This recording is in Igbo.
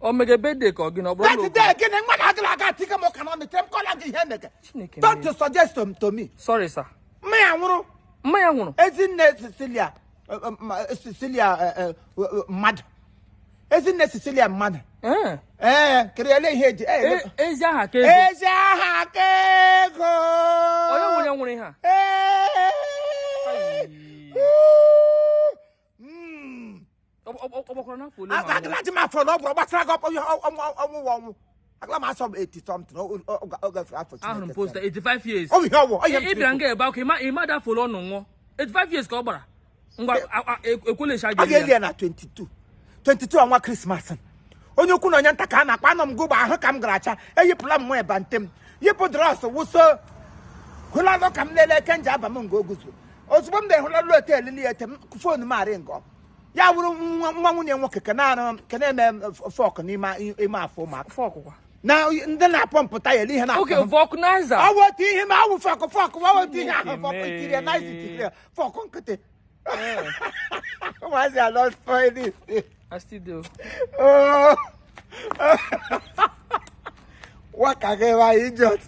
Omega birthday ko gino bro. That day again and when I got take more can on the time call again. Don't you suggest them to me. Sorry, sir. Me isn't Cecilia mad. Isn't Cecilia mad? Clearly head. Eja hake. Oh, you want her. I got my phone over, but I got I got some 80 something. I'm post 85 years. Oh, no, I am if you get about him, my mother for no more. 85 years, Cobra. A coolish idea 22. 22 and 1 Christmas. On you couldn't Takana, Panam go by her cam gracha, and you plum way bantam. You put Ross, who so. Who I look am there can jab among go. Also, one day, when I look at Lily at phone Maringo. Ya wuru nwa nwoke kana fork ni ma for mark fork. Now then I pump tire li na. Okay, vulcanizer. I want him I will fork I want him fork it nice it fork on why is I not for this? I still do. Oh. What can I idiot?